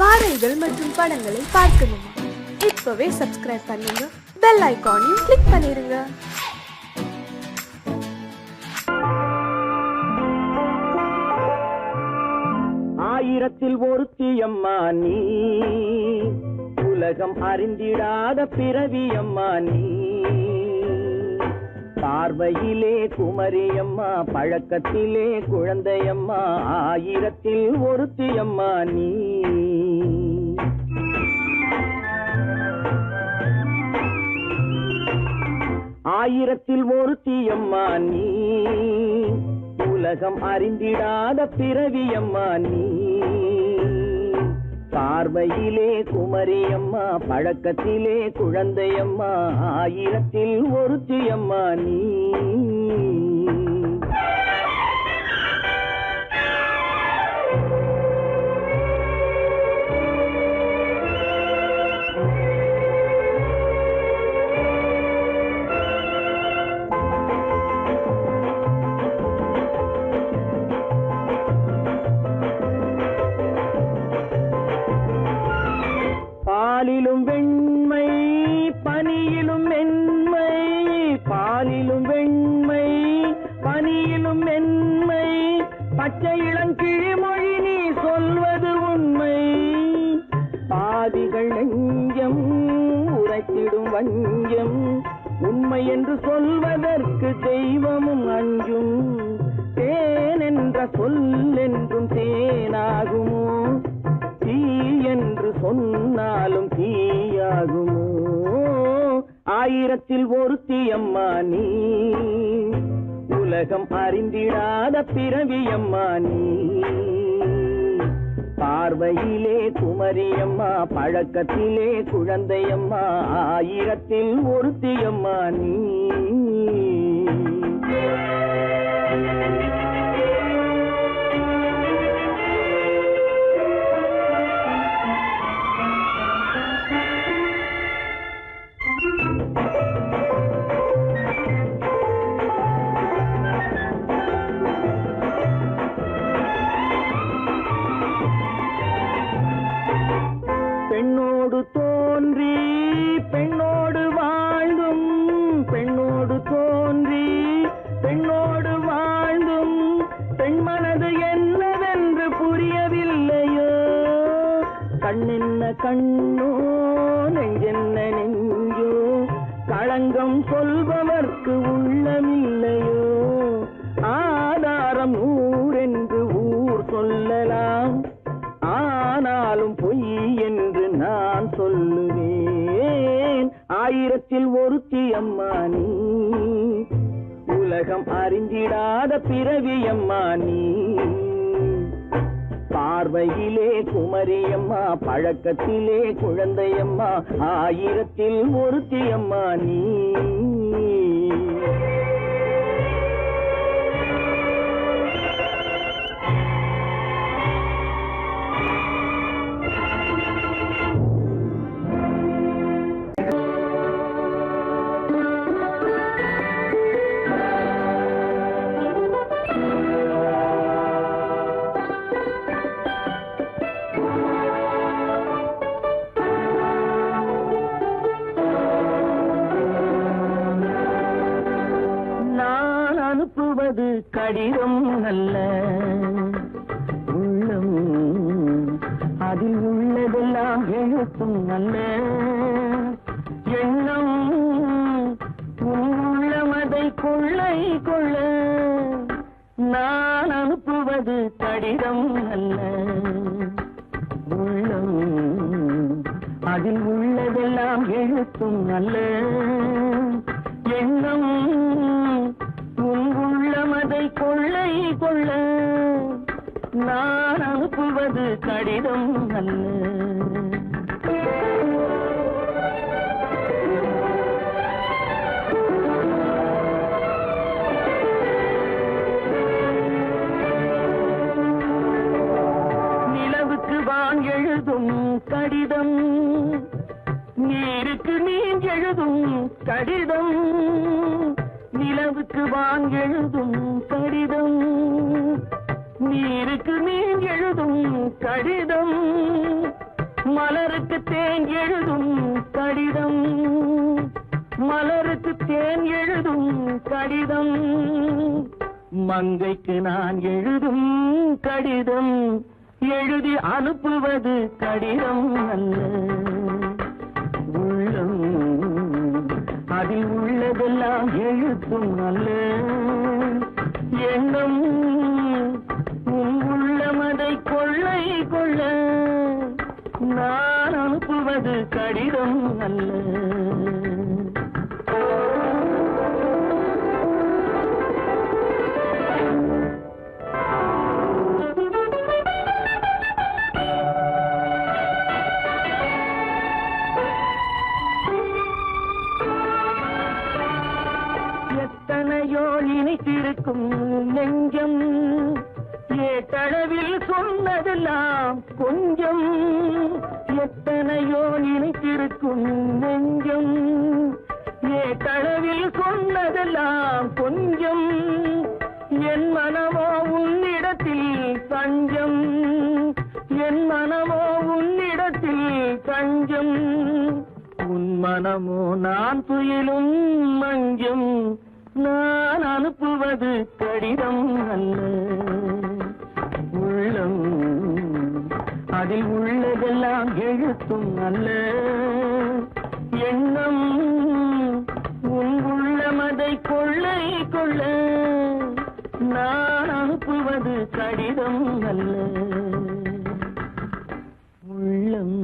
பாடல்கள் மற்றும் படங்களை பார்க்கணுமா? இப்பவே சப்ஸ்கிரைப் பண்ணுங்க, பெல் ஐகானையும் கிளிக் பண்ணிருங்க. ஆயிரத்தில் ஒருத்தியம்மா நீ, உலகம் அறிந்திடாத பிறவியம்மா நீ. பார்வையிலே குமரியம்மா, பழக்கத்திலே குழந்தையம்மா, ஆயிரத்தில் ஒருத்தியம்மா நீ. ஆயிரத்தில் ஒருத்தியம்மா நீ, உலகம் அறிந்திடாத பிறவியம்மா நீ. பார்வையிலே குமரியம்மா, பழக்கத்திலே குழந்தையம்மா, ஆயிரத்தில் ஒருத்தியம்மா நீ. பாலிலும் வெண்மை, பனியிலும் மென்மை, பாலிலும் வெண்மை, பனியிலும் மென்மை, பச்சை இளங்கிழிமொழி நீ சொல்வது உண்மை. பாதிகள் நெஞ்சம் உரைத்திடும் வஞ்சம், உண்மை என்று சொல்வதற்கு தெய்வமும் அஞ்சும். தேன் என்ற சொல் என்றும் தேனாகுமோ, தீ என்று சொன்னாலும் தீயாகுமோ. ஆயிரத்தில் ஒருத்தியம்மா நீ, உலகம் அறிந்திடாத பிறவியம்மா நீ. பார்வையிலே குமரியம்மா, பழக்கத்திலே குழந்தையம்மா, ஆயிரத்தில் ஒருத்தியம்மா நீ. பெண்ணோடு தோன்றி பெண்ணோடு வாழ்ந்தும், பெண்ணோடு தோன்றி பெண்ணோடு வாழ்ந்தும், பெண் மனது என்னவென்று புரியவில்லையோ. கண்ணென்ன கண்ணோ, நெஞ்சென்ன நெஞ்சோ, களங்கம் சொல்பவர்க்கு உள்ளமில்லையோ. ஆதாரம் ஊரென்று ஊர் சொல்லலாம், ஆனாலும் பொய் என்று நான் சொல்லுவேன். ஆயிரத்தில் ஒருத்தியம்மா நீ, உலகம் அறிந்திடாத பிறவியம்மா நீ. பார்வையிலே குமரியம்மா, பழக்கத்திலே குழந்தையம்மா, ஆயிரத்தில் ஒருத்தியம்மா நீ. அனுப்புவது கடிதம் அல்ல, உள்ளம் அதில் உள்ளதெல்லாம் எழுத்தும் அல்ல. எண்ணம் உள்ளமதை கொள்ளை கொள்ள, நான் அனுப்புவது கடிதம் அல்ல, உள்ளம் அதில் உள்ளதெல்லாம் எழுத்தும் அல்ல. எண்ணம் உள்ளமதை கொள்ளை கொள்ள, நான் அனுப்புவது கடிதம் அல்ல. நிலவுக்கு வான் எழுதும் கடிதம், நீருக்கு நீர் எழுதும் கடிதம். நிலவுக்கு வான் எழுதும் கடிதம், நீருக்கு நீர் எழுதும் கடிதம். மலருக்கு தேன் எழுதும் கடிதம், மலருக்கு தேன் எழுதும் கடிதம், மங்கைக்கு நான் எழுதும் கடிதம், எழுதி அனுப்புவது கடிதம் அல்ல. உள்ளம் அதில் உள்ளதெல்லாம் எழுத்தும் அல்ல. எண்ணம் உன் உள்ளமதை கொள்ளை கொள்ள, நான் அனுப்புவது கடிதம் அல்ல. எத்தனையோ இனித்திருக்கும் நெஞ்சம், ஏட்டளவில் சொன்னதெல்லாம் கொஞ்சம். எத்தனையோ இனித்திருக்கும் நெஞ்சம், ஏட்டளவில் சொன்னதெல்லாம் கொஞ்சம். என் மனமோ உன்னிடத்தில் தஞ்சம், என் மனமோ உன்னிடத்தில் தஞ்சம். உன் மனமோ நான் துயிலும் மஞ்சம், நான் அனுப்புவது கடிதம் அல்ல. உள்ளம் அதில் உள்ளதெல்லாம் எழுத்தும் அல்ல. எண்ணம் உன் உள்ளமதை கொள்ளை கொள்ள, நான் அனுப்புவது கடிதம் அல்ல. உள்ளம்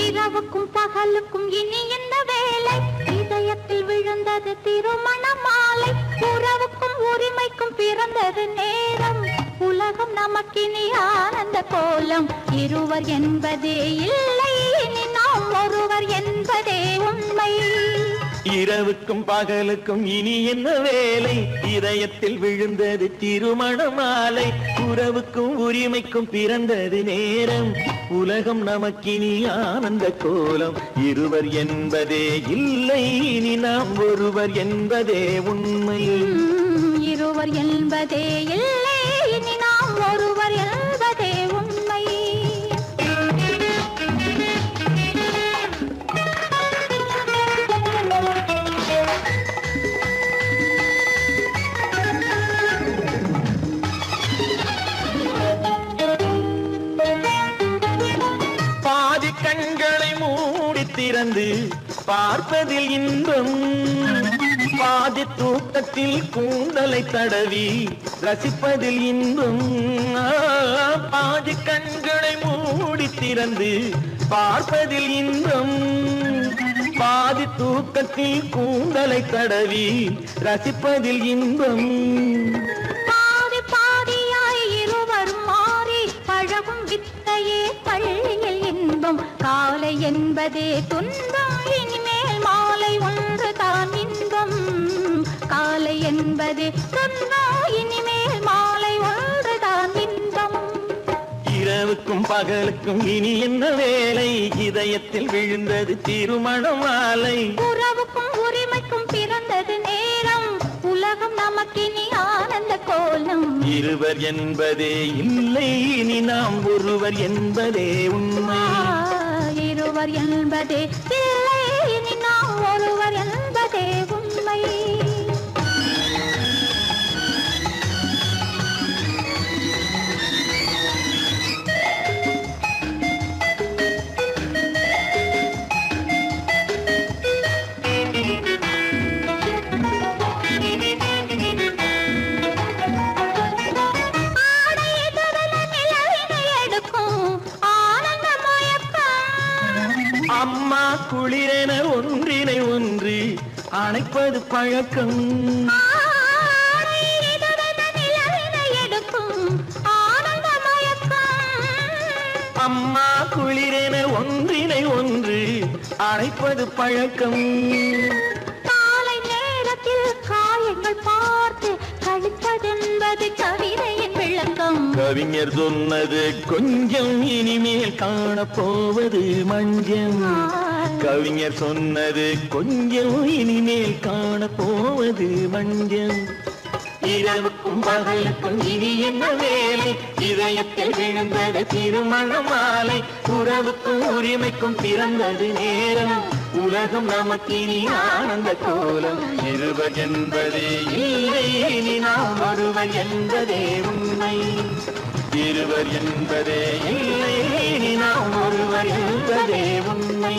இரவுக்கும் பகலுக்கும் இனி என்ன வேலை? இதயத்தில் விழுந்தது திருமண மாலை. உறவுக்கும் உரிமைக்கும் பிறந்தது நேரம். உலகம் நமக்கினி ஆனந்த கோலம். இருவர் என்பதே இல்லை, இனி நாம் ஒருவர் என்பதே உண்மை. இரவுக்கும் பகலுக்கும் இனி என்ன வேலை? இதயத்தில் விழுந்தது திருமண மாலை. உறவுக்கும் உரிமைக்கும் பிறந்தது நேரம். உலகம் நமக்கினி ஆனந்த கோலம். இருவர் என்பதே இல்லை, இனி நாம் ஒருவர் என்பதே உண்மை. இருவர் என்பதே இல்லை, இனி நாம் ஒருவர் என்பதே உண்மை. கண்களை மூடி திறந்து பார்ப்பதில் இன்பம். பாதி தூக்கத்தில் கூந்தலை தடவி ரசிப்பதில் இன்பம். பாதி கண்களை மூடி திறந்து பார்ப்பதில் இன்பம். பாதி தூக்கத்தில் கூந்தலை தடவி ரசிப்பதில் இன்பம். பாதி பாதியாய் இருவர் மாறி பழகும் வித்தையே பள்ளியில் இன்பம். காலை என்பதே துன்பம், இனிமேல் மாலை ஒன்று தான் இன்பம். காலை என்பதே துன்பம், இனிமேல் மாலை ஒன்று தான் இன்பம். இரவுக்கும் பகலுக்கும் இனி என்ன வேலை? இதயத்தில் விழுந்தது திருமண மாலை. உறவுக்கும் உரிமைக்கும் பிறந்தது நேரம். உலகம் நமக்கினி ஆனந்த கோலம். இருவர் என்பதே இல்லை, இனி நாம் ஒருவர் என்பதே உண்மை. இருவர் என்பதே இல்லை, இனி நாம் ஒருவர் என்பதே உண்மை. அம்மா குளிரென ஒன்றினை ஒன்று அணைப்பது பழக்கம். அம்மா குளிரென ஒன்றினை ஒன்று அணைப்பது பழக்கம். காலை நேரத்தில் காயங்கள் பார்த்து கழிப்பதென்பது கவிதையின் விளக்கம். கவிஞர் சொன்னது கொஞ்சம், இனிமேல் காணப்போவது மஞ்சம். கவிஞர் சொன்னது கொஞ்சம், இனிமேல் காணப்போவது மஞ்சம். இரவுக்கும் பகலுக்கும் இனி என்ன வேலை? இதயத்தில் விழுந்தது திருமண மாலை. உறவுக்கும் உரிமைக்கும் பிறந்தது நேரம். உலகம் நமக்கினி ஆனந்த கோலம். இருவர் என்பதே இல்லை, இனி நாம் ஒருவர் என்பதே உண்மை. இருவர் என்பதே இல்லை, இனி நாம் ஒருவர் என்பதே உண்மை.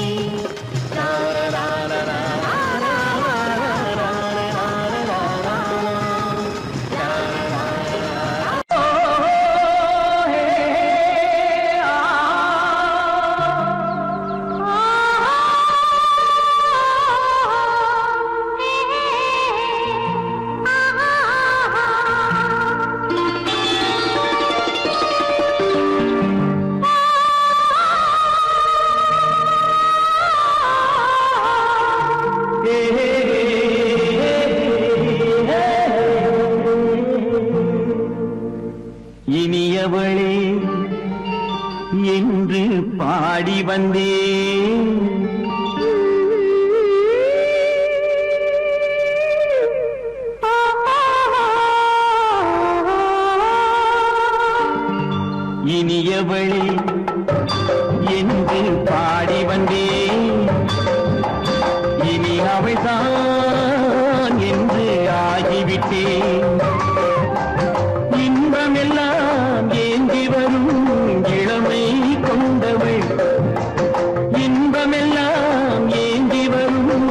இனியவளே என்று பாடி வந்தேன். இனியவளே என்று பாடி வந்தேன். இனி அவள்தான் என்று ஆகிவிட்டேன். இன்பமெல்லாம் ஏந்தி வரும் இளமை கொண்டவள். இன்பமெல்லாம் ஏந்தி வரும்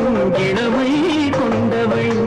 இளமை கொண்டவள்.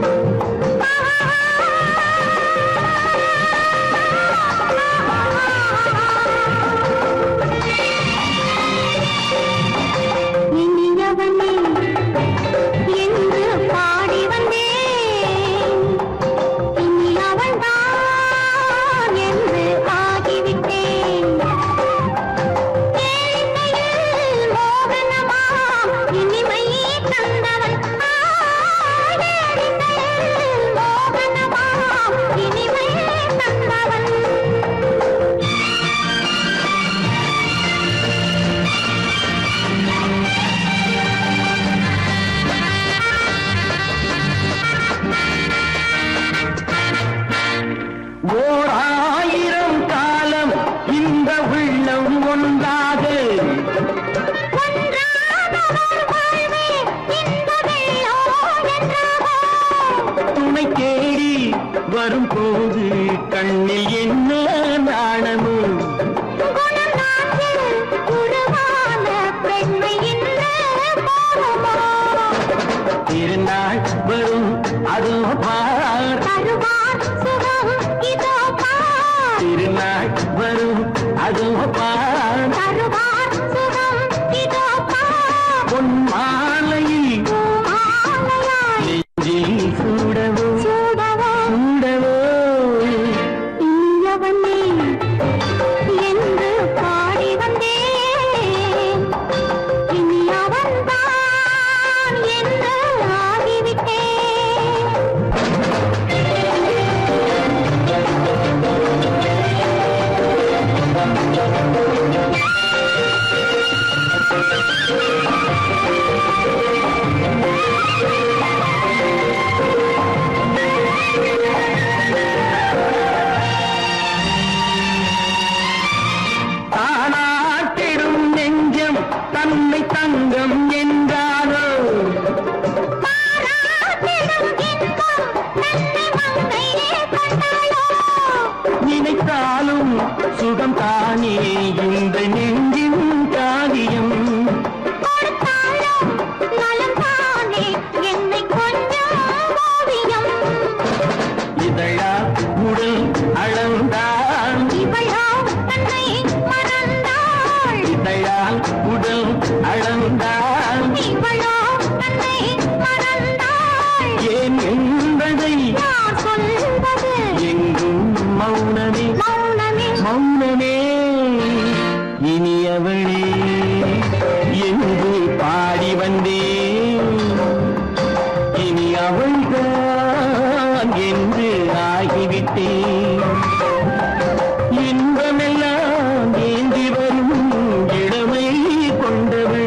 அதோ பார் தருவார் சுகம் இதோ பார் பொன் மாலையில் மாலையாய் நெஞ்சில் சூடவோ சூடவோ சூடவோ இனியவன் நீ என்று பாடி வந்தேன் இனி அவன்தான் என்று ஆகிவிட்டேன் தானாட்டிடும் நெஞ்சம் தன்னை தங்கம் என்றாரோ பாராட்டிடும் இன்பம் தன்னை மங்கையே கண்டாளோ நினைத்தாலும் சுகம் தானே இந்த நெஞ்சின் காரியம் கொடுத்தாலும் நலம் தானே என்னை கொஞ்சம் ஓவியம் இதழா உடல் அளந்தாள் இவளோ தன்னை மறந்தாள் இதழால் உடல் அளந்தாள் இவளோ தன்னை மறந்தாள் ஏன் என்பதை யார் சொல்வது எங்கும் மௌனமே மௌனமே மௌனமே இனியவளே என்று பாடி வந்தேன் இனி அவள்தான் என்று ஆகிவிட்டேன் இன்பமெல்லாம் ஏந்தி வரும் இளமை கொண்டவள்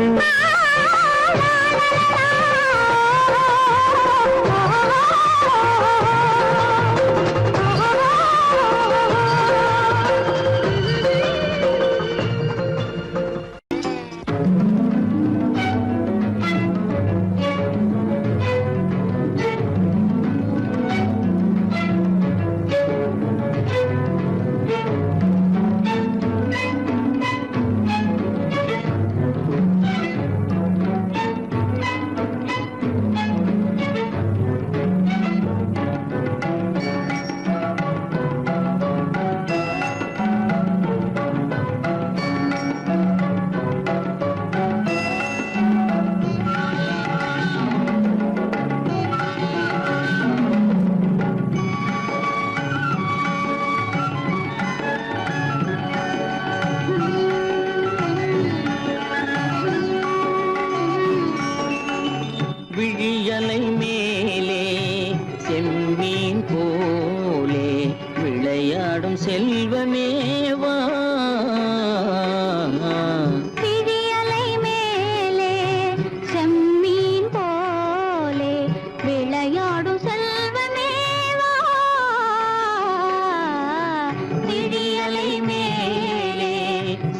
விழியலை மேலே செம்மீன் போலே விளையாடும் செல்வமேவா விழியலை மேலே செம்மீன் போலே விளையாடும் செல்வமேவா விழியலை மேலே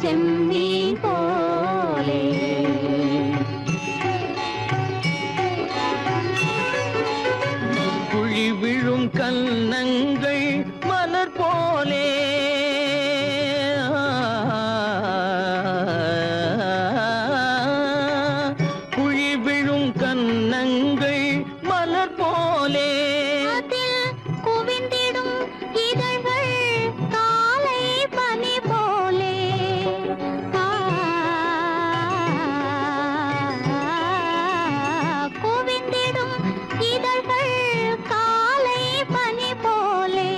செம்மீன் போலே குழி விழும் கன்னங்கள் மலர் போலே குழி விழும் கன்னங்கள் மலர் போலே அதில் குவிந்திடும் இதழ்கள் காலை பனி போலே குவிந்திடும் இதழ்கள் காலை பனி போலே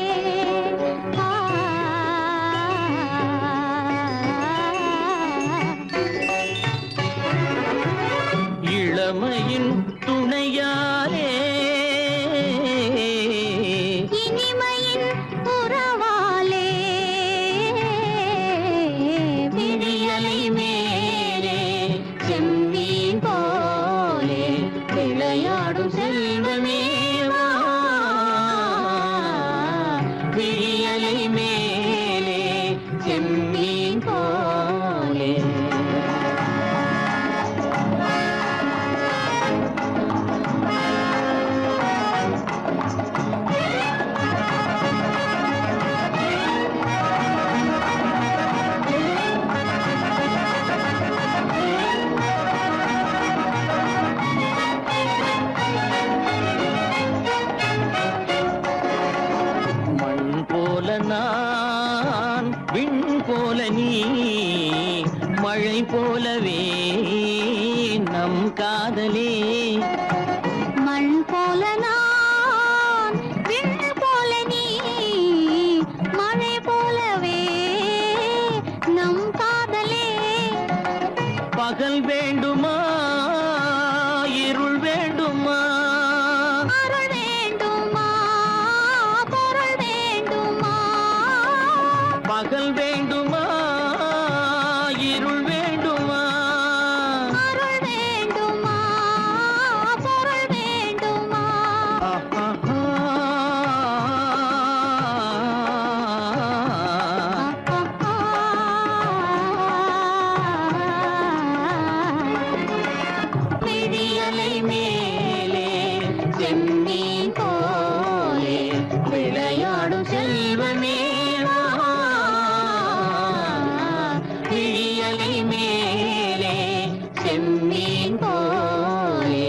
இளமையின் துணையாலே இனிமையின் உறவாலே விழியலை மேலே செம்மீன் போலே விளையாடும் செல்வமேவா விழியலை மேலே செம்மீன் போலே மழை போலவே நம் காதலே மண் போல நான் விண் போல நீ மழை போலவே நம் காதலே பகல் வேண்டுமா இருள் வேண்டுமா அருள் வேண்டுமா பொருள் வேண்டுமா பகல் வேண்டுமா இருள் வேண்டுமா அருள் வேண்டுமா பொருள் வேண்டுமா விடியலை மேலே செம்மீன் போலே விளையாடும் செல்வமே வா. விடியலை மேலே செம்மீன் போலே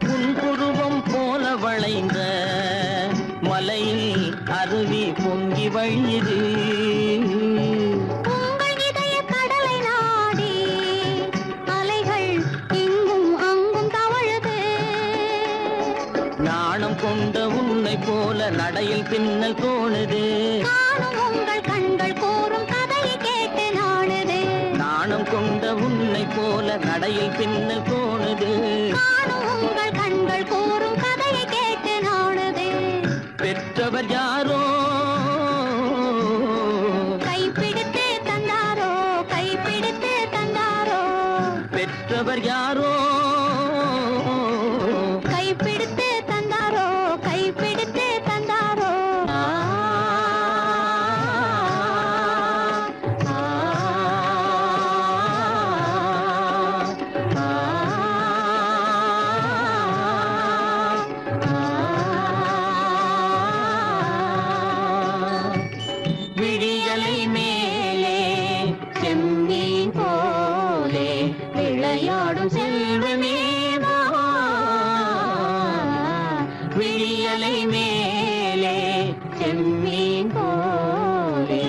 புன்புருவம் போல வளைந்த மலையில் அருவி பொங்கி வழியுது உங்கள் இதய கடலை நாடி அலைகள் இங்கும் அங்கும் தவழுது நாணம் கொண்ட உன்னை போல நடையில் பின்னல் தோணுது காணும் உங்கள் கண்கள் கூறும் கதையை கேட்டு நாடுது நாணம் கொண்ட உன்னை போல நடையில் பின்னல் தோணுது காணும் உங்கள் கண்கள் கூறும் கதையை கேட்டு நாடுது பெற்றவர் யாரோ கைப்பிடித்து தந்தாரோ கைப்பிடித்து தந்தாரோ பெற்றவர் யாரோ கைப்பிடித்து தந்தாரோ கைப்பிடித்து தந்தாரோ ஆ, ஆ, ஆ, விடியலை மேலே செம்மீன் போலே விளையாடும் செல்வமே வா. விடியலை மேலே செம்மீன் போலே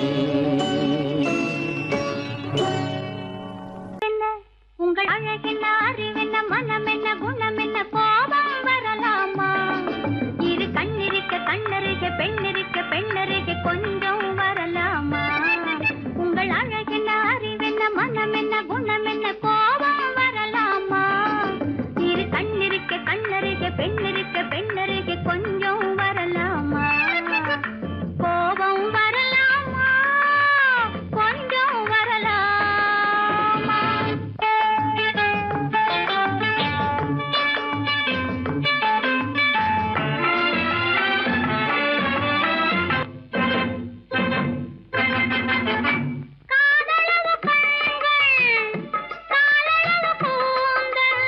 என்ன உங்கள் அழகென்ன அறிவென்ன மனம் என்ன குணம் என்ன கோபம் வரலாமா இரு கண்ணிருக்க கண்ணருக பெண்ணிருக்க பெண்ணருக கொஞ்சம் வரலாமா உங்கள் அழகென்ன அறிவென்ன மனம் என்ன குணம் என்ன கோபம் வரலாமா இரு கண்ணிருக்க கண்ணருக பெண்ணிருக்க பெண்ணருக கொஞ்சம் வரலாமா கோபம் வரலாமா கொஞ்சம் வரலாமா காதலவு கண்கள் காலளவு கூந்தல்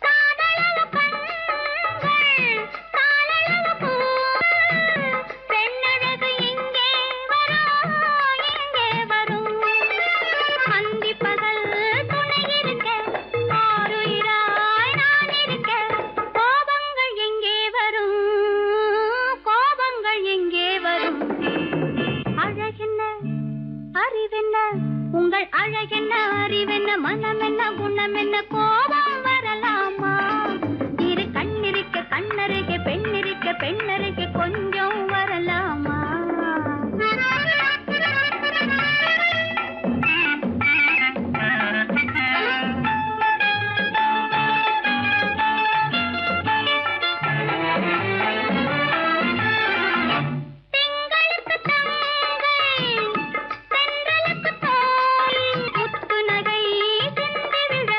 காதலவு கண்கள் காலளவு கூந்தல் பெண்ணழகு இங்கே வரும் அந்தி பகல் துணை இருக்க ஆருயிராய் நான் இருக்க கோபங்கள் எங்கே வரும் கோபங்கள் எங்கே வரும் அழகென்ன அறிவென்ன உங்கள் அழகென்ன அறிவென்ன மனம் என்ன குணம் என்ன கோபம் வரலாமா இரு கண்ணிருக்க கண்ணருக பெண்ணிருக்க பெண்ணருக கொஞ்சம் வரலாமா திங்களுக்கு தங்கை தென்றலுக்கு தோல் முத்து நகை சிந்தி விழ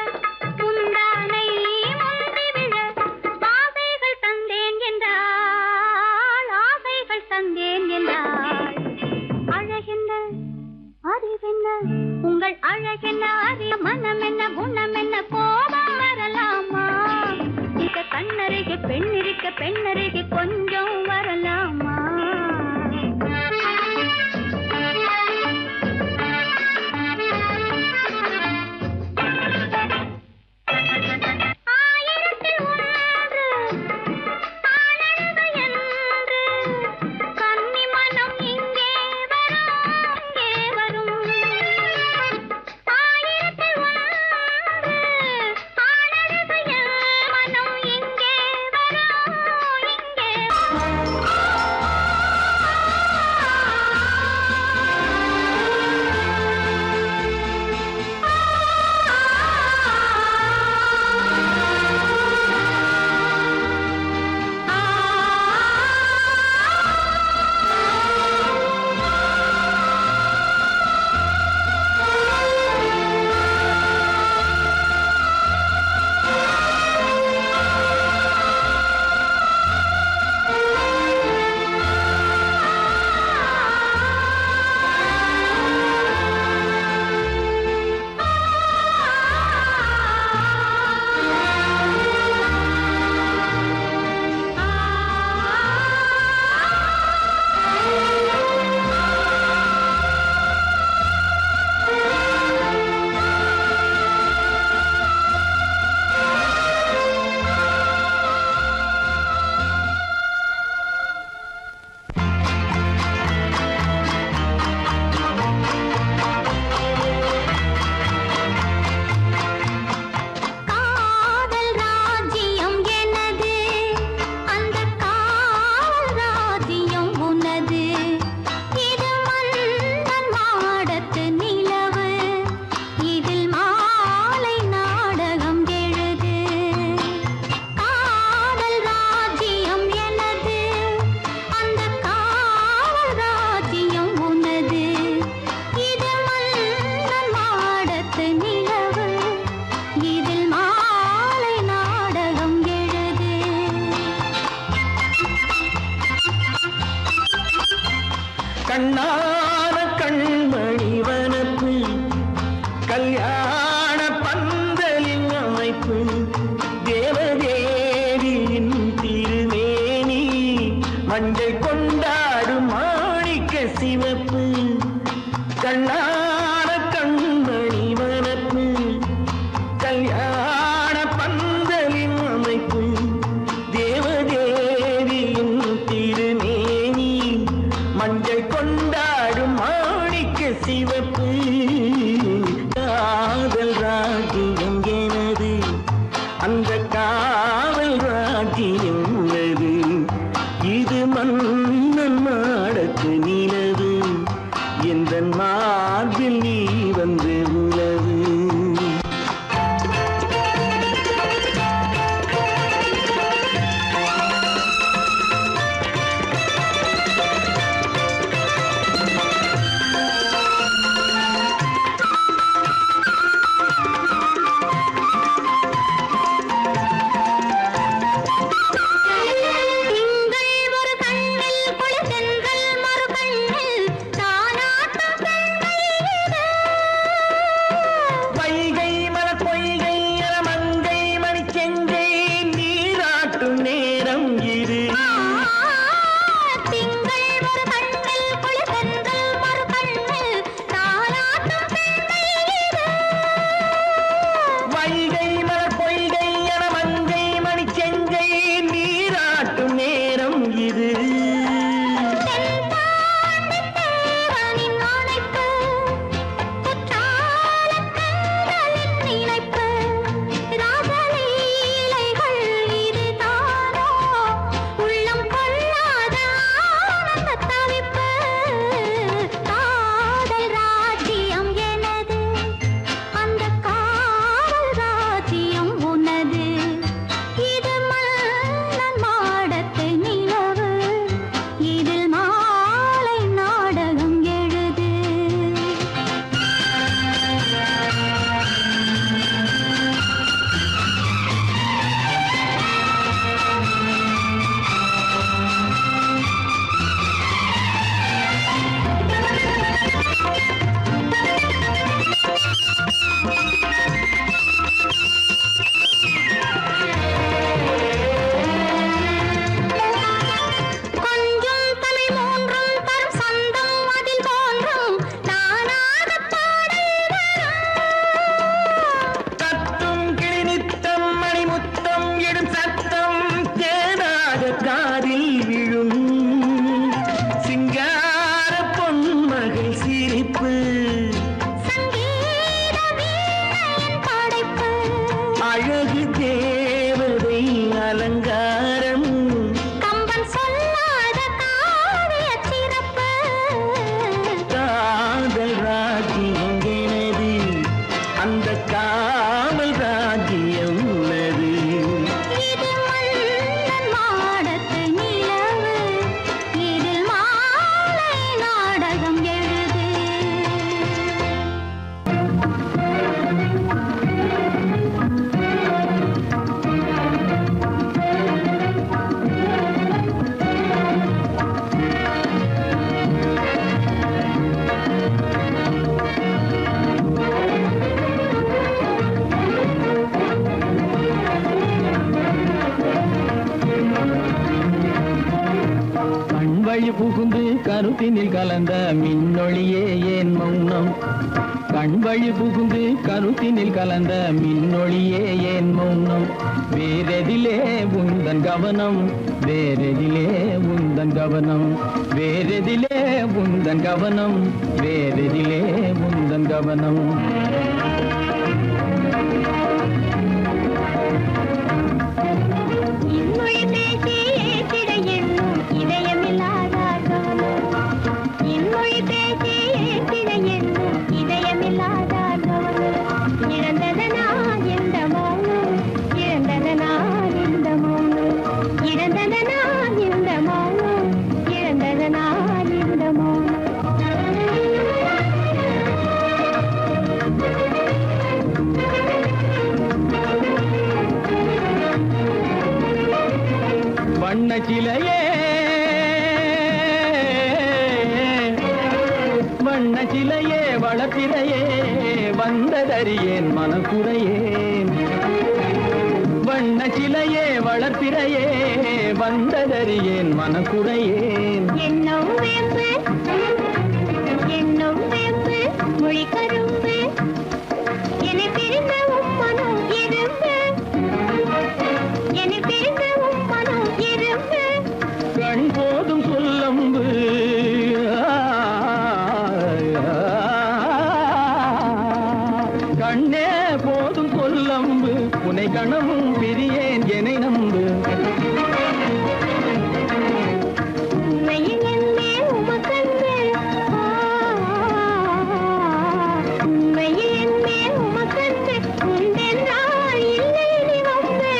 கல்யாண பந்தலின் அமைப்பு தேவதேவியின் திருமேனி மஞ்சள் கொண்டாடும் மாணிக்க சிவப்பு கண்ணான கண்மணி வனப்பு கல்யாண பந்தலின் அமைப்பு தேவதேவியின் திருமேனி மஞ்சள் கொண்டாடும் மாணிக்க சிவப்பு காதல் ராஜ்யம் எனது அந்த காவல் ராஜ்யம் உள்ளது இது மன்னன் மாடத்து நிலவு எந்த மார்பில் நீ வந்து உலவு வழி புகுந்து கருத்தினில் கலந்த மின்னொளியே ஏன் மௌனம் கண் வழி புகுந்து கருத்தினில் கலந்த மின்னொளியே ஏன் மௌனம் வேறெதிலே உந்தன் கவனம் வேறெதிலே உந்தன் கவனம் வேறெதிலே உந்தன் கவனம் வேறெதிலே உந்தன் கவனம் வண்ணச்சிலையே வளத்திரையே வந்த வந்ததறியேன் மனக்குறையேன் வண்ண சிலையே வளர்ப்பிறையே வந்ததறியேன் மனக்குறையேன் என்னும் வேம்பு மொழி கரும்பு என்னை பிரிந்த உம்மனும் இரும்பு என்னை பிரிந்த உம்மனும் இரும்பு கண் போதும் சொல்லம்பு கண்ணே போதும் சொல்லம்பு உனை கணமும் பிரியேன் என்னை நம்பு உண்மையில் என்னே உமக்கன்று உண்மையில் என்னே உமக்கன்று உண்டென்றால் இல்லை நீ வந்து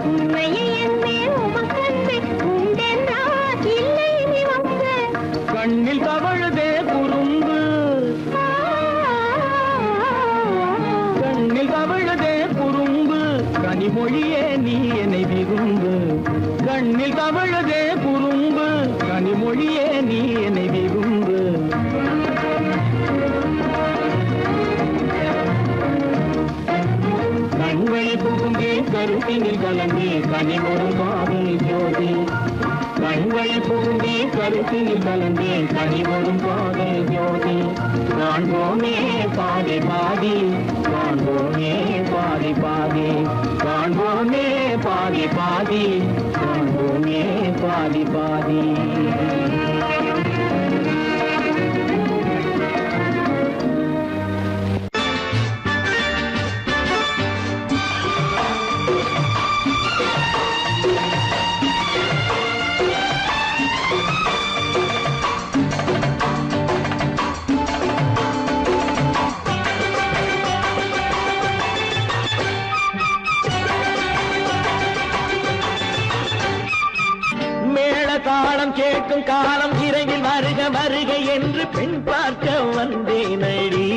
உண்மையில் என்னே உமக்கன்று உண்டென்றால் இல்லை நீ வந்து கண்ணில் தவழுதே குறும்பு கண்ணில் தவழுதே குறும்பு கனிமொழியே நீ என்னை விரும்பு கண்ணில் தவழுதே குறும்பு கனிமொழியே நீ என்னை விரும்பு கண்களை புகுந்தே கருத்தினில் கலந்தே கனிமொரு காதல் ஜோதி கண்களை புகுந்தே கருத்தினில் கலந்தே கனிமொரு காதல் ஜோதி காண்போமே பாதி பாதி காண்போமே பாதி பாதி காண்போமே பாதி பாதி காண்போமே பாதி பாதி தாளம் கேட்கும் காலம் விரைவில் வருக வருக என்று பெண் பார்க்க வந்தேனடி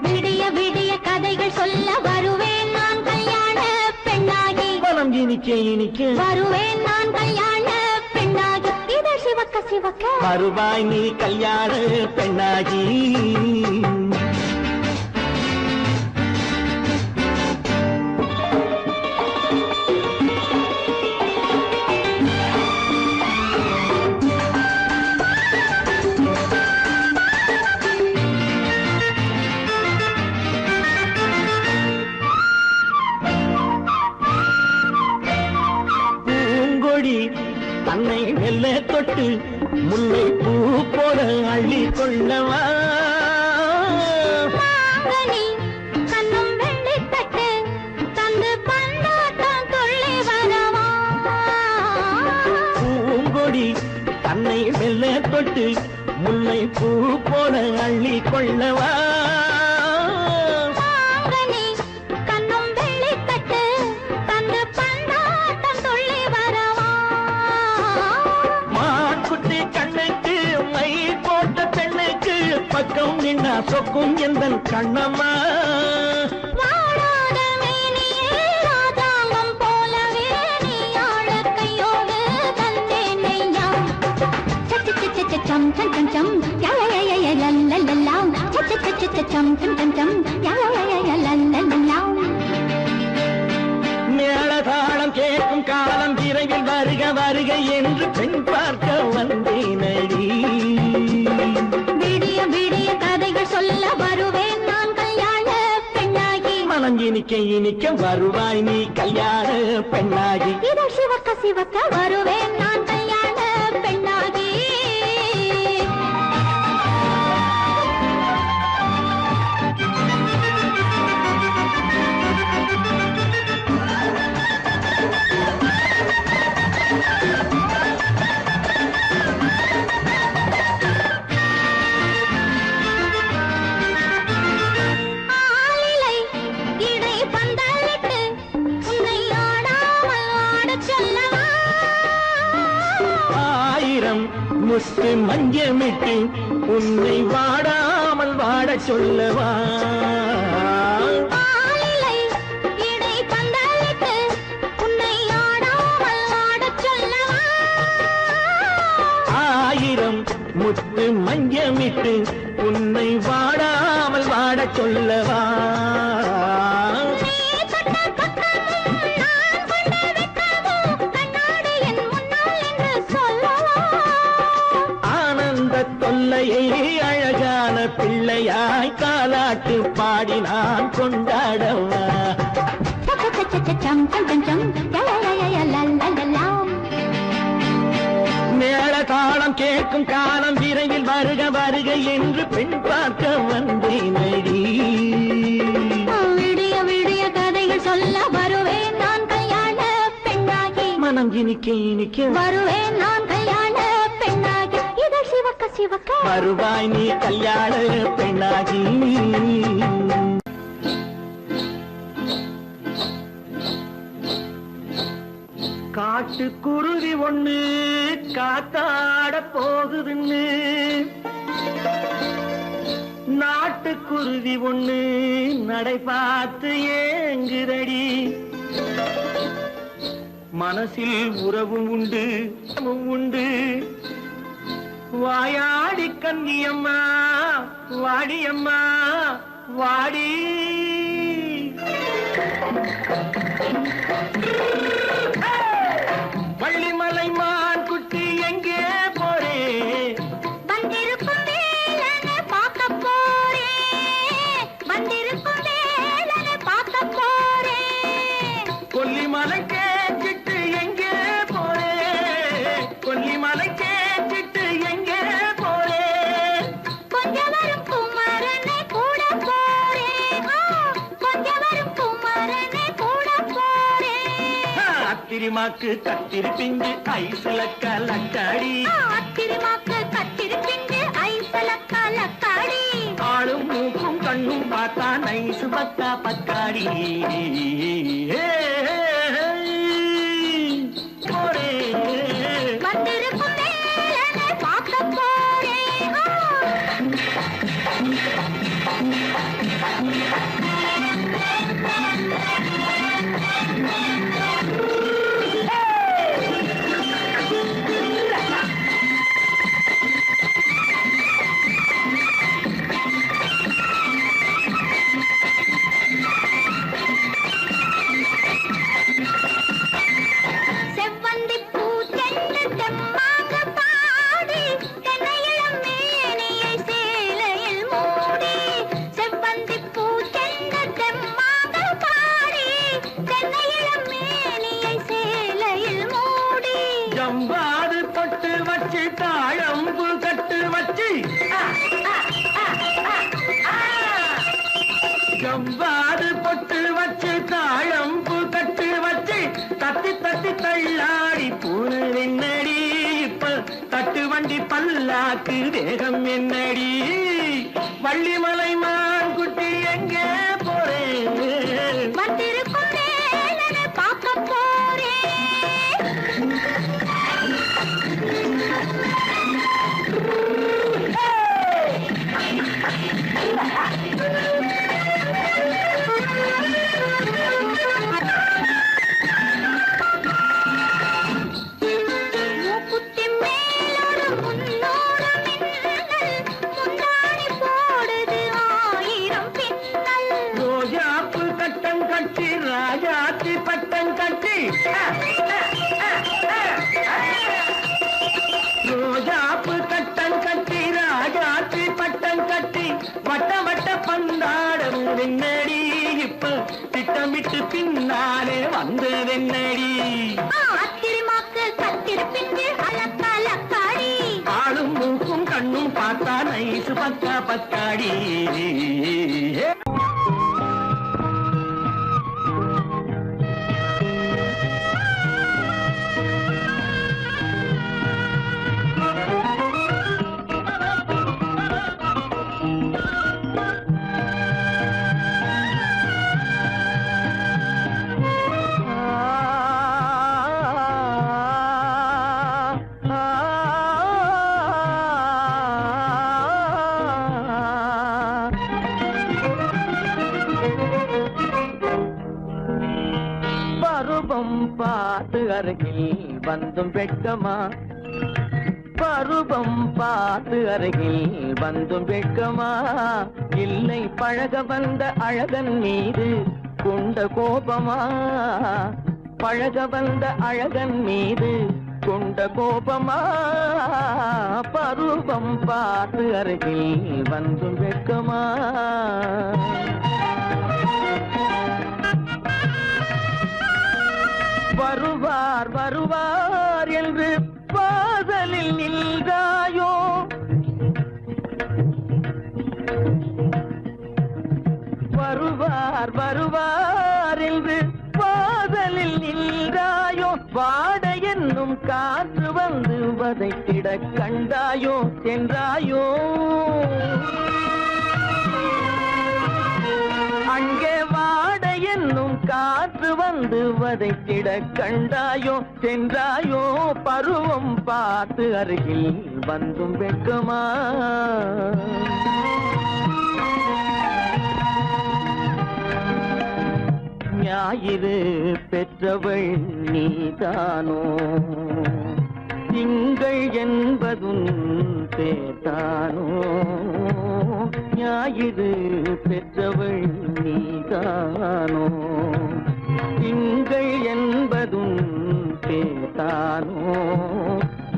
விடிய விடிய கதைகள் சொல்ல வருவேன் நான் கல்யாண பெண்ணாகி மனம் இனிக்க இனிக்க வருவேன் நான் கல்யாண பெண்ணாகி இதழ் சிவக்க சிவக்க வருவாய் நீ கல்யாண பெண்ணாகி தன்னை வெல்ல தொட்டு முல்லை பூ போல அள்ளி கொள்ளவா கண்ணும் வெள்ளி தட்டு தந்து பந்தாட்டம் தொள்ளி வரவா பூங்கொடி தன்னை வெல்ல தொட்டு முல்லை பூ போல அள்ளி கொள்ளவா பக்கம் நின்னா சொக்கும் எந்தன் கண்ணம்மா வாழாத மேனியே ராஜாங்கம் போலவே நீ ஆழ கையோடு தந்தேன் நெய்யா சம் சம் சம் சம் யா யா யா யா லல்லல்லா சம் சம் சம் யா யா யா லல்லல்லா மேளதாளம் கேட்கும் காலம் விரைவில் வருக வருக என்று பெண் பார்க்க வந்தேனடி விடிய விடிய கதைகள் சொல்ல வருவேன் நான் கல்யாண பெண்ணாகி மனம் இனிக்க இனிக்க வருவாய் நீ கல்யாண பெண்ணாகி இதழ் சிவக்க சிவக்க வருவேன் நான் கல்யாண பெண்ணாகி முத்து மஞ்சமிட்டு உன்னை வாடாமல் வாடச் சொல்லவா ஆயிரம் முத்து மஞ்சமிட்டு உன்னை வாடாமல் வாட பாடச் சொல்லவா தொல்லையை அழகான பிள்ளையாய் காலாட்டு பாடி நான் கொண்டாடவா மேள தாளம் கேட்கும் காலம் விரைவில் வருக வருக என்று பெண் பார்க்க வந்தேனடி விடிய விடிய கதைகள் சொல்ல வருவேன் நான் கல்யாண பெண்ணாகி மனம் இனிக்க வருவேன் நான் கல்யாண பெண்ணாகி இதழ் சிவக்க சிவக்க வருவாய் நீ கல்யாண பெண்ணாகி காட்டுக்குருவி ஒண்ணு காத்தாட போகுதுன்னு நாட்டுக்குருவி ஒண்ணு நடை பார்த்து ஏங்குதடி மனசில் உறவும் உண்டு உண்டு வாயாடி கன்னியம்மா வாடியம்மா வாடி வள்ளிமலை மான் குட்டி எங்கே போறே வந்திருக்கும் வேலனை பார்க்க போறேன் வந்திருக்கும் வேலனை பார்க்க போறேன் கொல்லிமலை கேட்டுட்டு எங்கே போறே கொல்லிமலை கேட்டுட்டு எங்கே போறே கொஞ்சம் வரும் குமரனை கூட போறேன் கொஞ்சம் வரும் குமரனை கூட போறேன் அத்திரிமாக்கு கத்திரி பிஞ்சு ஐசுல கலக்காடி அத்திரிமாக்கு கத்திரி பிஞ்சு ஐசுல கலக்காடி ஆளும் மூக்கும் கண்ணும் பார்த்தா நைசு பக்கா பக்காடி போரே வந்திருக்கும் வேலனை பார்க்க போறேன் செவ்வந்தி பூ தென்று தெம்மாக பாடி தென்னையிளம் மேனியை சேலையில் மூடி செவ்வந்தி பூ தென்று தெம்மாக பாடி தென்னையிளம் மேனியை சேலையில் மூடி ஜம்பாது பொட்டு வச்சு தாழம்பு கட்டு வச்சு ஜம்பாது பொட்டு வச்சு தாழம்பு கட்டு வச்சு தத்தி தத்தி தள்ளாடி பூனு என்னடி இப்ப தட்டு வண்டி பல்லாக்கு வேகம் என்னடி வள்ளிமலை மான் குட்டி எங்கே போறேன் வந்திருக்கும் வேலனை பார்க்க போறேன் மூக்குத்தி மேலோடு முன்னோடு மின்னல் முந்தாணி போடுது ஆயிரம் பின்னல் ரோஜாப்பு கட்டம் கட்டி ராஜாத்தி பட்டம் கட்டி ரோஜாப்பு கட்டம் கட்டி ராஜாத்தி பட்டம் கட்டி வட்ட வட்ட பந்தாடம் வெண்ணடி இப்ப திட்டமிட்டு பின்னாலே வந்ததென்னடி அத்திரிமாக்கு கத்திரி பிஞ்சு அலக்காடி ஆளும் மூக்கும் கண்ணும் பார்த்தா நைசு பக்கா பக்காடி பருவம் பார்த்து அருகில் வந்தும் வெட்கமா பருவம் பார்த்து அருகில் வந்தும் வெட்கமா இல்லை பழக வந்த அழகன் மீது கொண்ட கோபமா பழக வந்த அழகன் மீது கொண்ட கோபமா பருவம் பார்த்து அருகில் வந்தும் வெட்கமா வருவார் வருவார் என்று வாசலில் நின்றாயோ வருவார் வருவார் என்று வாசலில் நின்றாயோ வாட என்னும் காற்று வந்து வதைத்திட கண்டாயோ சென்றாயோ அங்கே வாட என்னும் காற்று வந்து வதைத்திட கண்டாயோ சென்றாயோ பருவம் பார்த்து அருகில் வந்தும் வெட்கமா ஞாயிறு பெற்றவள் நீதானோ திங்கள் என்பதும் பேத்தானோ ஞாயிறு பெற்றவள் நீதானோ திங்கள் என்பதும் பேத்தானோ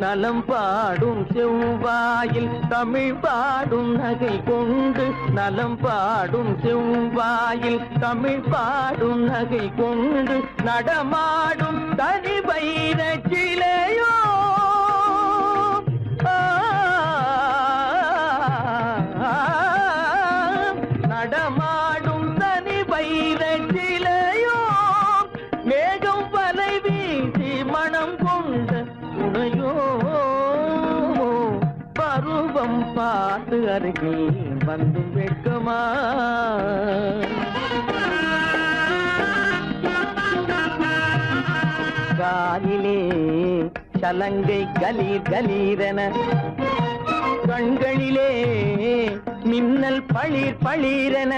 நலம் பாடும் செவ்வாயில் தமிழ் பாடும் நகை கொண்டு நலம் பாடும் செவ்வாயில் தமிழ் பாடும் நகை கொண்டு நடமாடும் தனி வைர சிலையோ நடமாடும் தனி வைர சிலையோ மேகம் வலை வீசி மனம் கொண்ட துணையோ பருவம் பார்த்து அருகில் வந்து வெட்கமா காலிலே சலங்கை கலீர் கலீரென கண்களிலே மின்னல் பளிர் பளிரென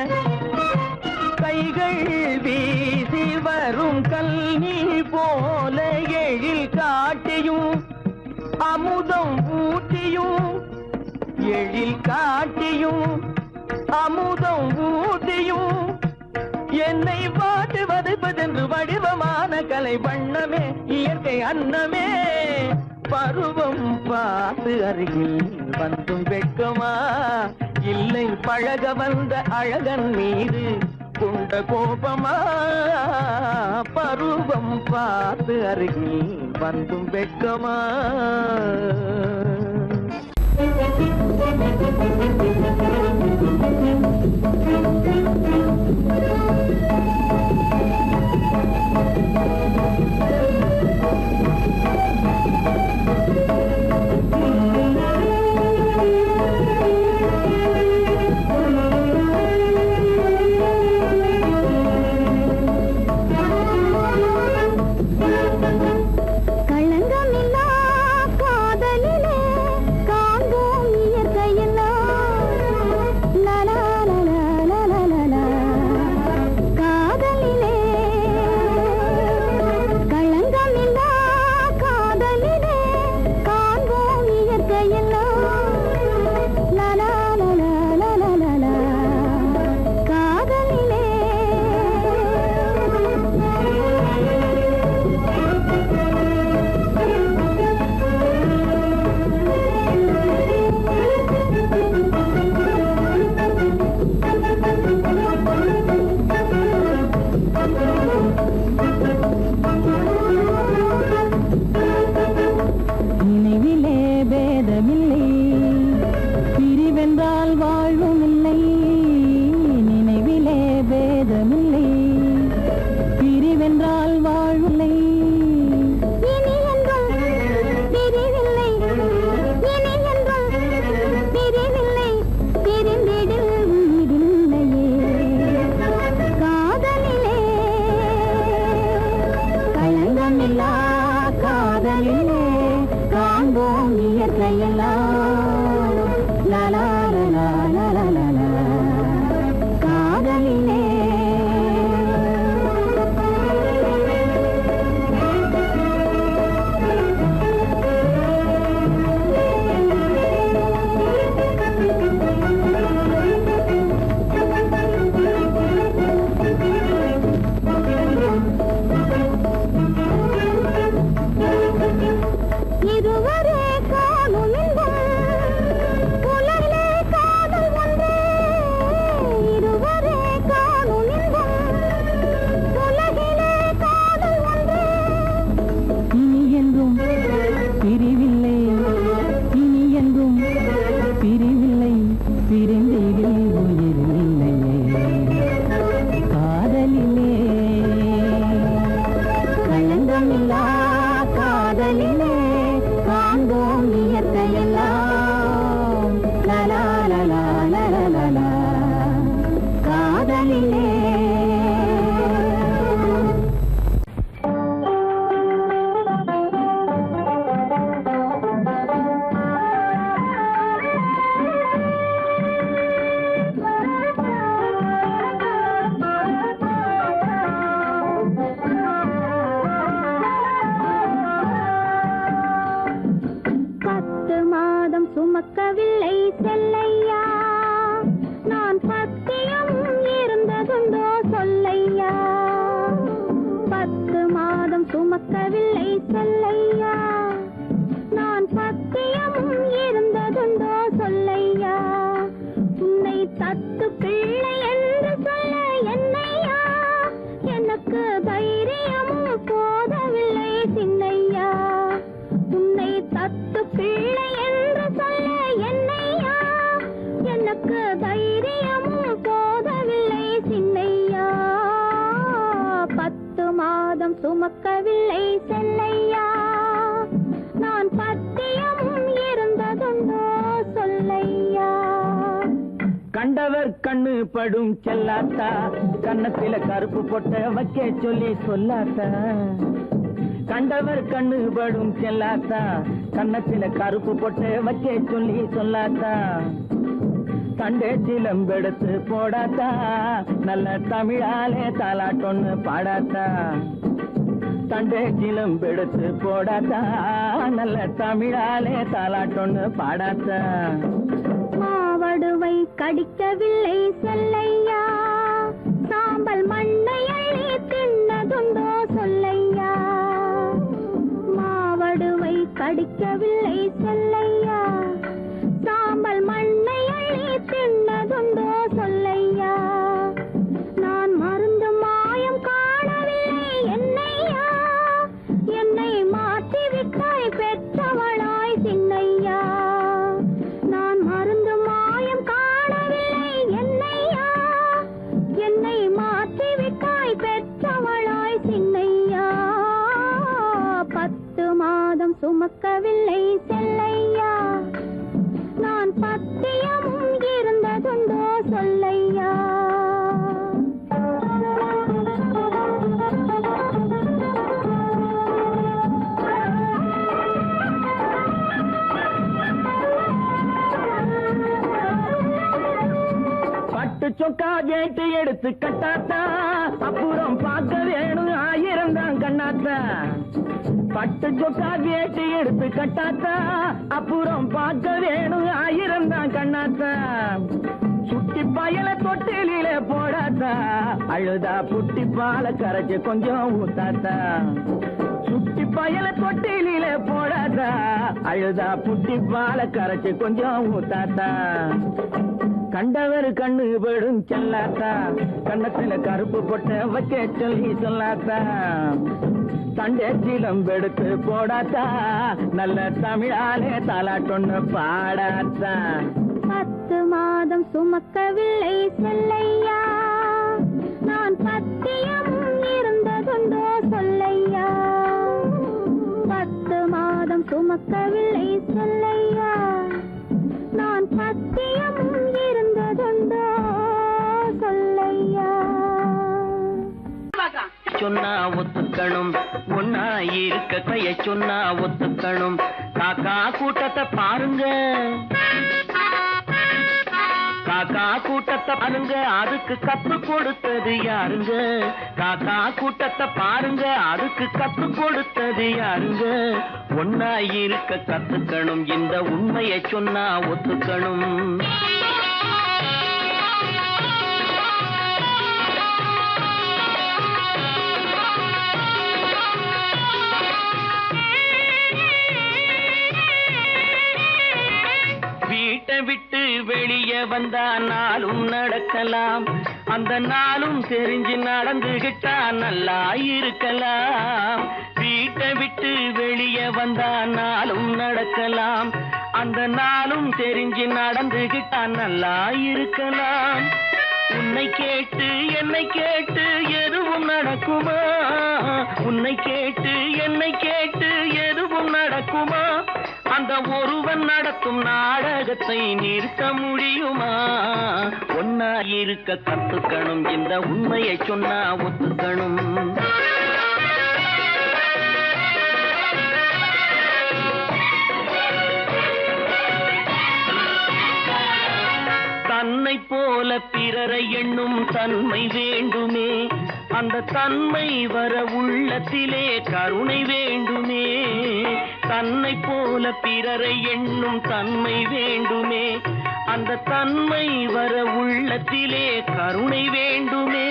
கைகள் வீசி வரும் கல்வி போல எழில் காட்டியும் அமுதம் ஊட்டியும் எழில் காட்டியும் அமுதம் ஊட்டியும் என்னை பாட்டு வதைப்பதென்று வடிவமான கலை வண்ணமே இயற்கை அன்னமே பருவம் பார்த்து அருகில் வந்தும் வெட்கமா இல்லை பழக வந்த அழகன் மீது கொண்ட கோபமா பருவம் பார்த்து அருகில் வந்தும் வெட்கமா மாதம் சுமக்கவில்லை செல்லையா, நான் பத்தியம் இருந்ததுண்டோ சொல்லையா. கண்டவர் கண்ணு படும் செல்லாத்தா, கன்னத்தில கருப்பு பொட்ட வைக்க சொல்லி சொல்லாத்தா. கண்டவர் கண்ணு படும் செல்லாத்தா, கன்னத்தில கருப்பு பொட்ட வைக்க சொல்லி சொல்லாத்தா. தண்டே சிலம்பெடுத்து போடாத்தா, நல்ல தமிழாலே தாலாட்டொன்னு பாடாத்தா. தண்டே சிலம்பெடுத்து போடாத்தா, நல்ல தமிழாலே தாலாட்டொன்னு பாடாத்தா. மாவடுவை கடிக்கவில்லை செல்லையா, சாம்பல் மண்ணை அள்ளி தின்னதுண்டோ சொல்லையா. மாவடுவை கடிக்கவில்லை செல்லையா, சாம்பல் மண்ணை அள்ளி தின்னதுண்டோ சொல்லையா. நான் மருந்து மாயம் காணவில்லை என்னையா, என்னை மாற்றிவிட்டாய் பெற்றவளாய் சின்னையா. நான் மருந்து மாயம் காணவில்லை என்னையா, என்னை மாற்றிவிட்டாய் பெற்றவளாய் சின்னையா. 10 மாதம் சுமக்கவில்லை செல்லையா, நான் பத்தியமும் இருந்ததுண்டோ சொல்லையா. பட்டு சொக்கா கேட்டு எடுத்து கட்டாத்தா, அப்புறம் பார்க்க வேணும் 1000 தான் கண்ணாத்தா. பட்டு சொக்கா கேட்டு எடுத்து கட்டாத்தா, அப்புறம் பார்க்க வேணும் 1000 தான் கண்ணாத்தா. சுட்டி பயல தொட்டில போடாத்தா, அழுதா புட்டி பால கரைச்சு கொஞ்சம் ஊத்தாத்தா. சுட்டி பயல தொட்டில போடாத்தா, அழுதா புட்டி பால கரைச்சு கொஞ்சம் ஊத்தாத்தா. கண்டவர் கண்ணு படும் செல்லாத்தா, கண்ணத்துல கருப்பு பொட்ட வைக்க சொல்லி சொல்லாத்தா. தண்டே சிலம்பெடுத்து போடாத்தா, நல்ல தமிழாலே தாலாட்டொன்னு பாடாத்தா. 10 மாதம் சுமக்கவில்லை செல்லையா, நான் பத்தியம் இருந்ததுண்டோ சொல்லையா. 10 மாதம் சுமக்கவில்லை செல்லையா, நான் பத்தியம் இருந்ததுண்டோ சொல்லையா. சொன்னா ஒத்துக்கணும், ஒன்னா இருக்க கைய சொன்னா ஒத்துக்கணும். காக்கா கூட்டத்தை பாருங்க, காக்கா கூட்டத்தை பாருங்க, அதுக்கு கத்து கொடுத்தது யாருங்க. காக்கா கூட்டத்தை பாருங்க, அதுக்கு கத்து கொடுத்தது யாருங்க. ஒன்னா இருக்க கத்துக்கணும், இந்த உண்மையை சொன்னா ஒத்துக்கணும். வீட்டை விட்டு வெளியே வந்தா நாளும் நடக்கலாம், அந்த நாளும் தெரிஞ்சு நடந்துகிட்டா நல்லா இருக்கலாம். வீட்டை விட்டு வெளியே வந்தா நாளும் நடக்கலாம், அந்த நாளும் தெரிஞ்சு நடந்துகிட்டா நல்லா இருக்கலாம். உன்னை கேட்டு என்னை கேட்டு எதுவும் நடக்குமா, உன்னை கேட்டு என்னை கேட்டு எதுவும் நடக்குமா. அந்த ஒருவன் நடத்தும் நாடகத்தை நிறுத்த முடியுமா. ஒன்னா இருக்க கத்துக்கணும், இந்த உண்மையை சொன்னா ஒத்துக்கணும். தன்னை போல பிறரை எண்ணும் தன்மை வேண்டுமே, அந்த தன்மை வர உள்ளத்திலே கருணை வேண்டுமே. தன்னை போல பிறரை எண்ணும் தன்மை வேண்டுமே, அந்த தன்மை வர உள்ளத்திலே கருணை வேண்டுமே.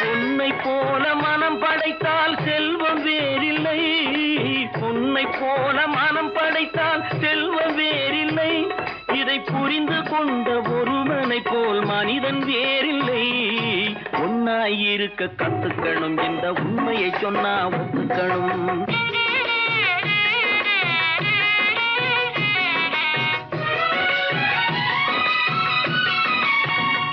பொன்னை போல மனம் படைத்தால் செல்வம் வேறில்லை, பொன்னை போல மனம் படைத்தால் செல்வம் வேறில்லை. இதை புரிந்து கொண்ட ஒருவனை போல் மனிதன் வேறில்லை. ஒன்னாயிருக்க கத்துக்கணும், இந்த உண்மையை சொன்னா ஒத்துக்கணும்.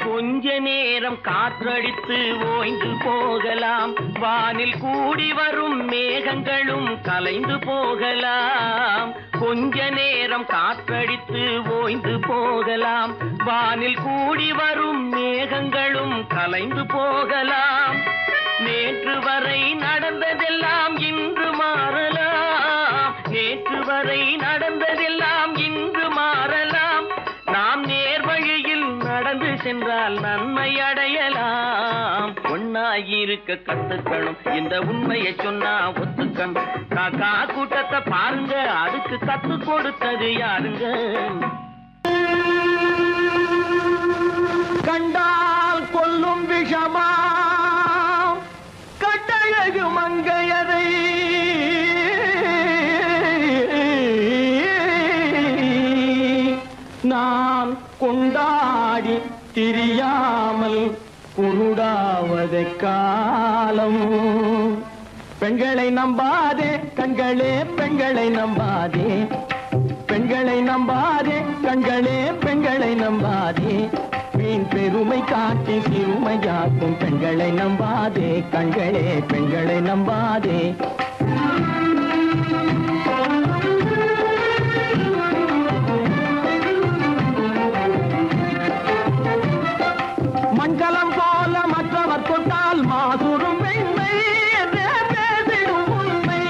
கொஞ்ச நேரம் காற்றடித்து ஓய்ந்து போகலாம், வானில் கூடி வரும் மேகங்களும் கலைந்து போகலாம், கொஞ்ச நேரம் காற்றடித்து ஓய்ந்து போகலாம். வானில் கூடி வரும் மேகங்களும் கலைந்து போகலாம், நேற்று வரை நடந்ததெல்லாம் இன்று மாறலாம், நேற்று வரை நடந்ததெல்லாம் இன்று மாறலாம். நாம் நேர்வழியில் நடந்து சென்றால் நன்மை அடையலாம். ஒன்னாயிருக்க கத்துக்கணும், இந்த உண்மையை சொன்னா ஒத்துக்கணும். காக்கா கூட்டத்தை பாருங்க, அதுக்கு கத்து கொடுத்தது யாருங்க? கண்டால் கொல்லும் விஷமா கட்டழகு மங்கையதை நான் கொண்டாடி திரியாமல் குருடாவதை காலம். பெண்களை நம்பாதே கண்களே, பெண்களை நம்பாதே, பெண்களை நம்பாதே கண்களே, பெண்களை நம்பாதே. வீண் பெருமை காட்டி சிறுமையாக்கும் பெண்களை நம்பாதே கண்களே, பெண்களை நம்பாதே. மண்கலம் போல மற்றவர் கொண்டால் மாசுரும் பெண்மை என்றே பேசிடும் உண்மை.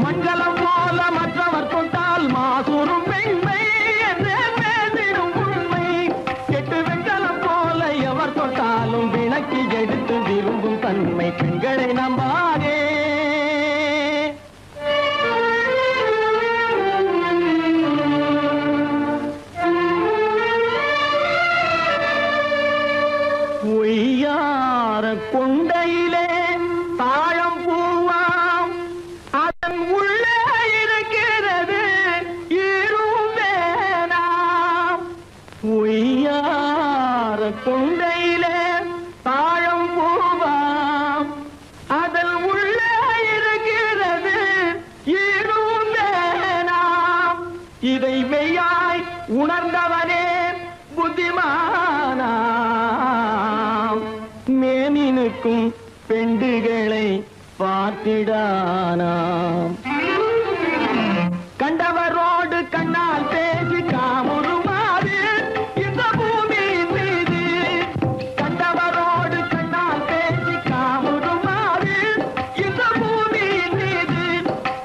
மண்கலம் போல மற்றவர் கொண்டால் மாசுரும் பெண்மை என்றே பேசிடும் உண்மை. கெட்டு வெண்கலம் போல எவர் தொட்டாலும் விளக்கி எடுத்து விரும்பும் தன்மை பெண்களை நம்பாதே. கொண்டையிலே தாழம் பூவாம் அதன் உள்ளே இருக்கிறது ஈரும் வேணாம். உய்யார கொண்டையிலே தாழம் பூவாம் அதன் உள்ளே இருக்கிறது ஈரும் வேணாம். இதை மெய்யாய் உணர்ந்தவனே புத்திமானாம். மேனினுக்கும் பெண்டுகளை பார்த்திடானாம். கண்டவரோடு கண்ணால் பேசி காமுறுமாறு இந்த பூமியின் மீது. கண்டவரோடு கண்ணால் பேசி காமுறுமாறு இந்த பூமியின் மீது.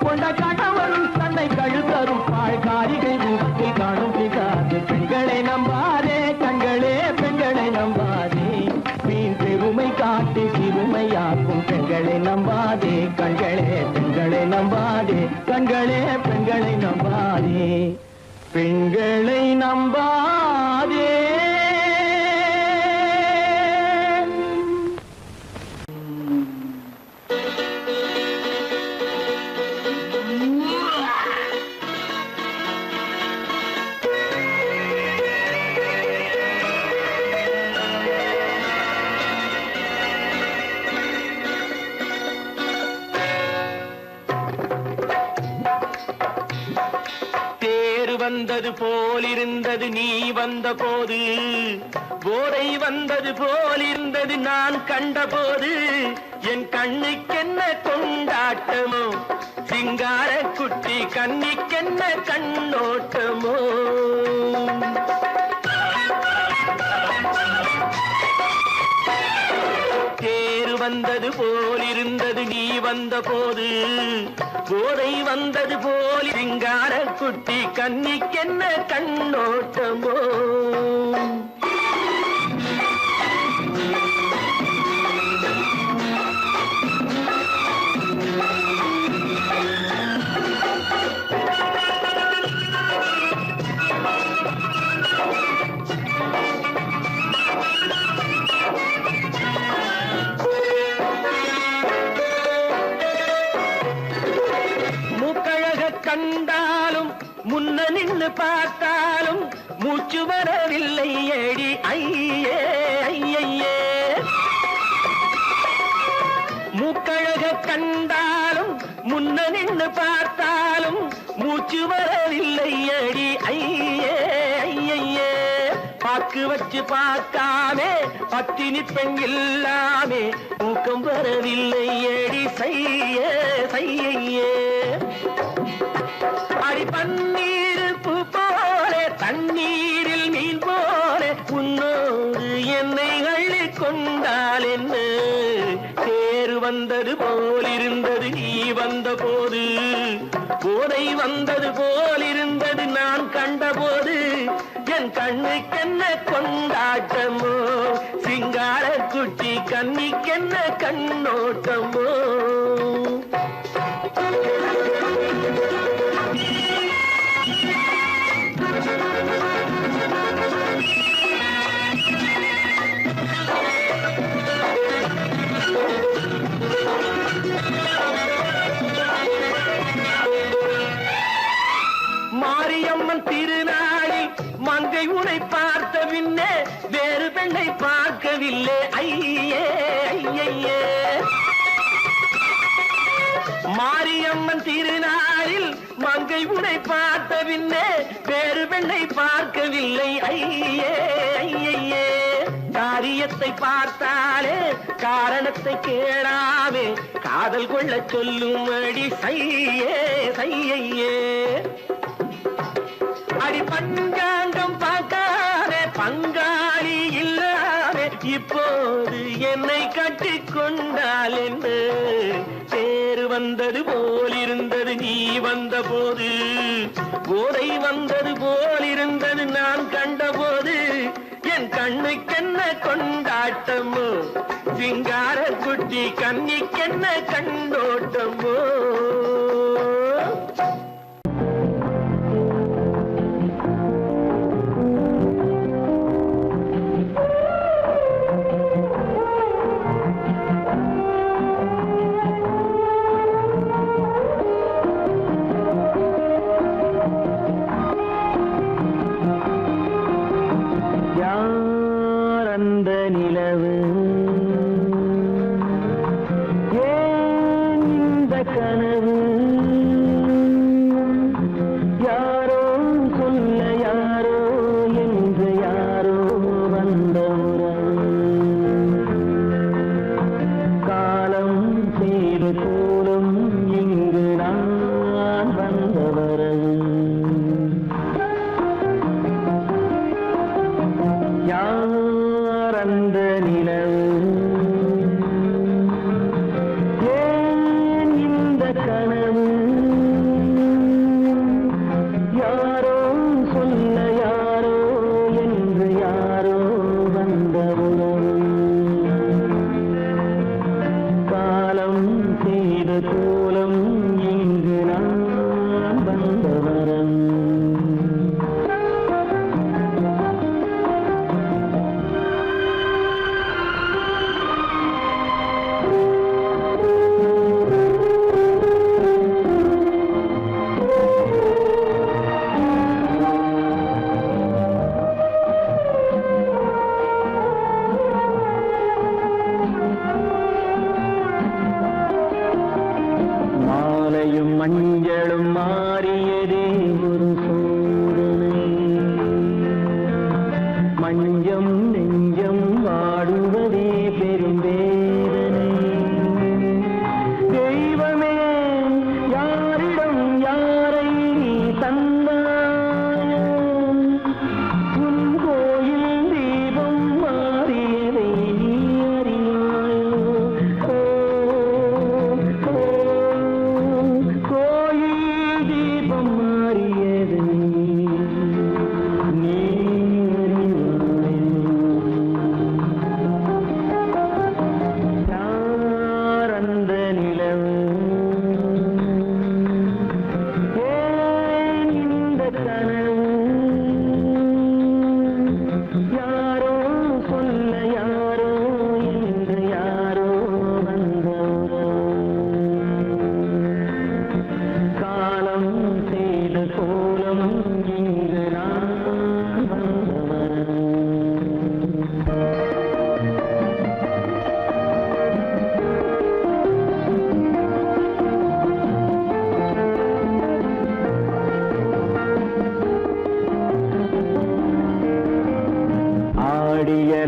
கொண்ட கணவரும் தன்னை கழுத்தரும் பாழ்காரிகை ரூபத்தில் காணும் பிசாசு. பெண்களை நம்பாதே கண்களே, பெண்களை நம்பாதே. வீண் பெருமை காட்டி சிறுமையாக்கும் பெண்களை நம்பாதே கண்களே, பெண்களை நம்பாதே கண்களே, பெண்களை நம்பாதே, பெண்களை நம்பாதே. வந்தது போலிருந்தது நீ வந்த போது, போதை வந்தது போலிருந்தது நான் கண்டபோது. என் கண்ணுக்கென்ன கொண்டாட்டமோ, சிங்கார குட்டி கண்ணிக்கென்ன கண்ணோட்டமோ. தேர் வந்தது போலிருந்தது நீ வந்த போது, போதை வந்தது போல் சிங்கார குட்டி கண்ணிக்கென்ன கண்ணோட்டமோ. கண்டாலும் முன்ன நின்று பார்த்தாலும் மூச்சு வரவில்லை ஏடி ஐயே ஐயே. மூக்கழக கண்டாலும் முன்ன நின்று பார்த்தாலும் மூச்சு வரவில்லை ஏடி ஐயே ஐயே. பாக்கு வச்சு பார்க்காமே பத்தினி பெண் இல்லாமே தூக்கம் வரவில்லை வந்தது போல் இருந்தது நீ வந்த போது, போதை வந்தது போல் இருந்தது நான் கண்டபோது, என் கண்ணுக்கென்ன கொண்டாட்டமோ, சிங்கார குட்டி கண்ணிக்கென்ன கண்ணோட்டமோ. மாரியம்மன் திருநாளில் மங்கை உனை பார்த்த பின்னே வேறு பெண்ணை பார்க்கவில்லை ஐயே ஐயே. மாரியம்மன் திருநாளில் மங்கை உனை பார்த்த பின்னே வேறு பெண்ணை பார்க்கவில்லை ஐயே ஐயே. காரியத்தை பார்த்தாலே காரணத்தை கேளாமே, காதல் கொள்ள சொல்லும்படி சையே சையே. அடி பஞ்சாங்கம் பார்க்காதே பங்காளி இல்லாதே, இப்போது என்னை கட்டிக்கொண்டால் என்று. தேர் வந்தது போல் இருந்தது நீ வந்த போது, போதை வந்தது போல் இருந்தது நான் கண்டபோது, என் கண்ணுக்கென்ன கொண்டாட்டமோ, சிங்கார குட்டி கண்ணிக்கென்ன கண்டோட்டமோ.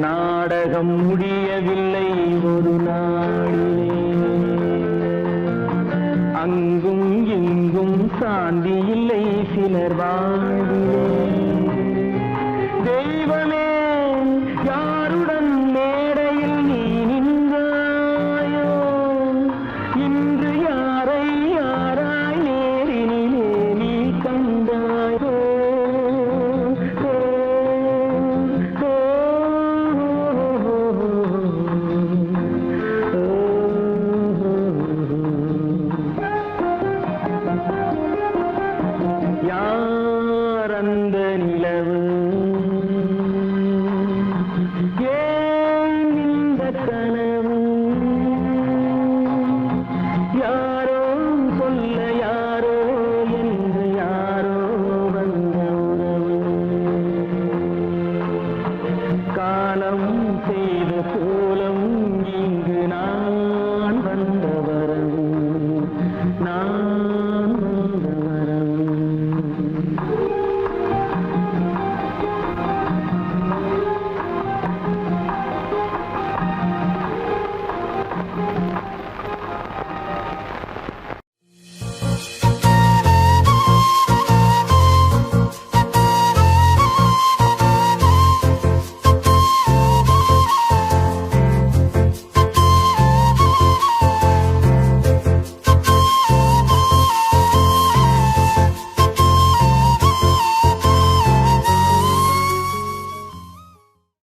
நாடகம் முடியவில்லை ஒரு நாளிலே, அங்கும் இங்கும் சாந்தி இல்லை சிலர்